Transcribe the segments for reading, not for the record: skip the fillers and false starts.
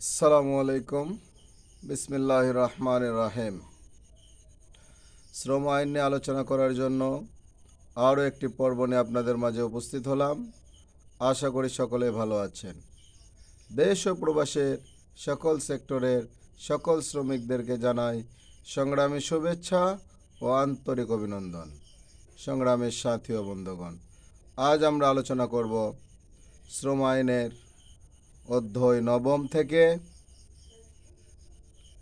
আসসালামু আলাইকুম। বিসমিল্লাহির রহমানির রহিম। শ্রম আইন নিয়ে আলোচনা করার জন্য আরও একটি পর্ব নিয়ে আপনাদের মাঝে উপস্থিত হলাম। আশা করি সকলে ভালো আছেন। দেশ ও প্রবাসের সকল সেক্টরের সকল শ্রমিকদেরকে জানাই সংগ্রামী শুভেচ্ছা ও আন্তরিক অভিনন্দন। সংগ্রামের সাথী ও বন্ধুগণ, আজ আমরা আলোচনা করব শ্রম আইনের অধ্যায় 9 থেকে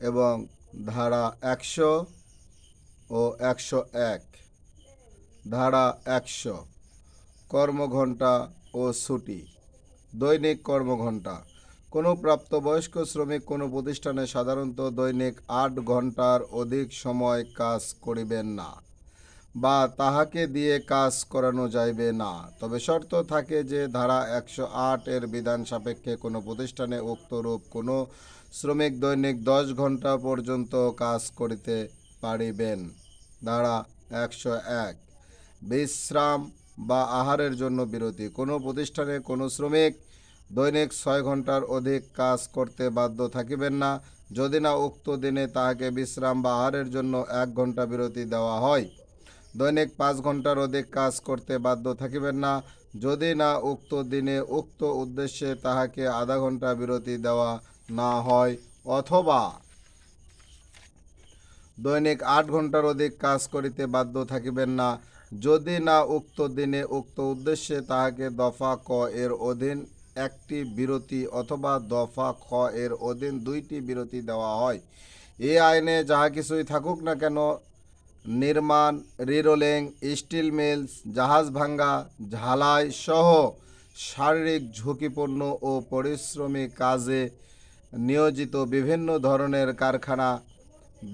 এবং ধারা 100 ও 101। ধারা 100 কর্মঘণ্টা ও ছুটি। দৈনিক কর্মঘণ্টা। কোনো প্রাপ্তবয়স্ক শ্রমিক কোনো প্রতিষ্ঠানে সাধারণত দৈনিক 8 ঘন্টার অধিক সময় কাজ করিবেন না বা তাহাকে দিয়ে কাজ করানো যাইবে না, তবে শর্ত থাকে যে ধারা 108 এর বিধান সাপেক্ষে কোনো প্রতিষ্ঠানে উক্তরূপ কোনো শ্রমিক দৈনিক 10 ঘন্টা পর্যন্ত কাজ করিতে পারিবেন। ধারা 101 বিশ্রাম বা আহারের জন্য বিরতি। কোনো প্রতিষ্ঠানে কোনো শ্রমিক দৈনিক 6 ঘন্টার অধিক কাজ করতে বাধ্য থাকিবেন না, যদি না উক্ত দিনে তাহাকে বিশ্রাম বা আহারের জন্য 1 ঘন্টা বিরতি দেওয়া হয়। দৈনিক 5 ঘন্টার অধিক কাজ করতে বাধ্য থাকিবেন না, যদি না উক্ত দিনে উক্ত উদ্দেশ্যে তাহাকে আধা ঘন্টা বিরতি দেওয়া না হয়, অথবা দৈনিক 8 ঘন্টার অধিক কাজ করিতে বাধ্য থাকিবেন না, যদি না উক্ত দিনে উক্ত উদ্দেশ্যে তাহাকে দফা ক এর অধীন 1টি বিরতি অথবা দফা খ এর অধীন 2টি বিরতি দেওয়া হয়। এই আইনে যাহা কিছুই থাকুক না কেন, নির্মাণ, রিরোলিং, স্টিল মিলস, জাহাজ ভাঙ্গা, ঝালাই সহ শারীরিক ঝুঁকিপূর্ণ ও পরিশ্রমী কাজে নিয়োজিত বিভিন্ন ধরনের কারখানা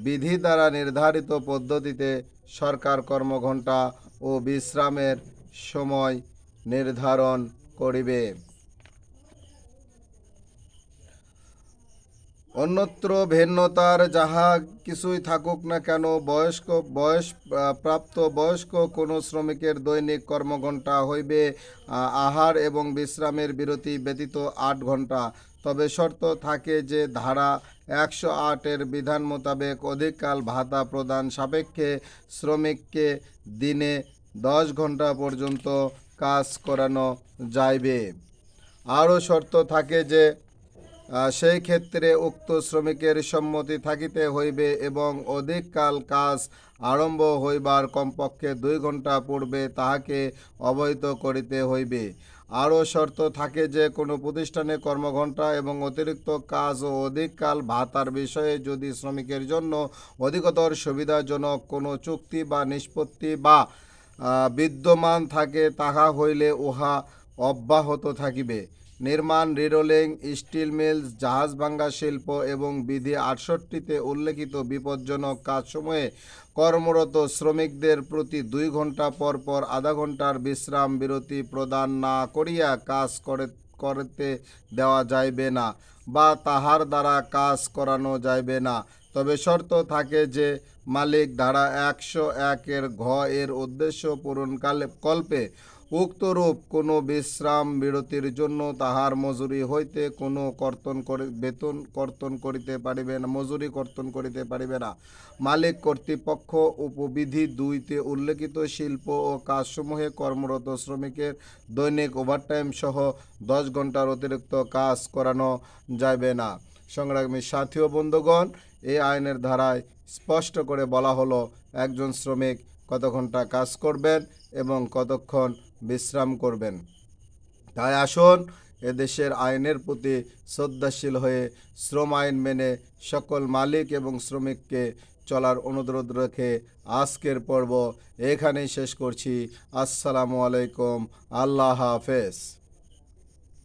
বিধি দ্বারা নির্ধারিত পদ্ধতিতে সরকার কর্মঘণ্টা ও বিশ্রামের সময় নির্ধারণ করিবে। অন্যত্র ভিন্নতার যাহা কিছুই থাকুক না কেন, প্রাপ্ত বয়স্ক কোনো শ্রমিকের দৈনিক কর্মঘণ্টা হইবে আহার এবং বিশ্রামের বিরতি ব্যতীত 8 ঘন্টা। তবে শর্ত থাকে যে ধারা 108 এর বিধান মোতাবেক অধিককাল ভাতা প্রদান সাপেক্ষে শ্রমিককে দিনে 10 ঘন্টা পর্যন্ত কাজ করানো যাইবে। আরও শর্ত থাকে যে সেই ক্ষেত্রে উক্ত শ্রমিকের সম্মতি থাকিতে হইবে এবং অধিককাল কাজ আরম্ভ হইবার কমপক্ষে 2 ঘন্টা পূর্বে তাহাকে অবহিত করিতে হইবে। আরও শর্ত থাকে যে কোনো প্রতিষ্ঠানে কর্মঘণ্টা এবং অতিরিক্ত কাজ ও অধিককাল ভাতার বিষয়ে যদি শ্রমিকের জন্য অধিকতর সুবিধাজনক কোনো চুক্তি বা নিষ্পত্তি বা বিদ্যমান থাকে, তাহা হইলে উহা অব্যাহত থাকিবে। নির্মাণ, রিরোলিং, স্টিল মিলস, জাহাজ ভাঙ্গা শিল্প এবং বিধি 68-তে উল্লেখিত বিপজ্জনক কাজসমূহে কর্মরত শ্রমিকদের প্রতি 2 ঘন্টা পর পর আধা ঘন্টার বিশ্রাম বিরতি প্রদান না করিয়া কাজ করতে দেওয়া যাইবে না বা তাহার দ্বারা কাজ করানো যাইবে না। তবে শর্ত থাকে যে মালিক ধারা 101 এর ঘ এর উদ্দেশ্য পূরণকল্পে উক্তরূপ কোনো বিশ্রাম বিরতির জন্য তাহার মজুরি হইতে কোনো বেতন কর্তন করিতে পারিবে না, মজুরি কর্তন করিতে পারিবে না। মালিক কর্তৃপক্ষ উপবিধি 2-তে উল্লেখিত শিল্প ও কাজসমূহে কর্মরত শ্রমিকের দৈনিক ওভারটাইম সহ 10 ঘন্টার অতিরিক্ত কাজ করানো যাইবে না। সংগ্রামী সাথী ও বন্ধুগণ, এই আইনের ধারায় স্পষ্ট করে বলা হলো একজন শ্রমিক কত ঘন্টা কাজ করবেন এবং কতক্ষণ বিশ্রাম করবেন। তাই আসুন এদেশের আইনের প্রতি শ্রদ্ধাশীল হয়ে শ্রম আইন মেনে সকল মালিক এবং শ্রমিককে চলার অনুরোধ রেখে আজকের পর্ব এখানেই শেষ করছি। আসসালামু আলাইকুম। আল্লাহ হাফেজ।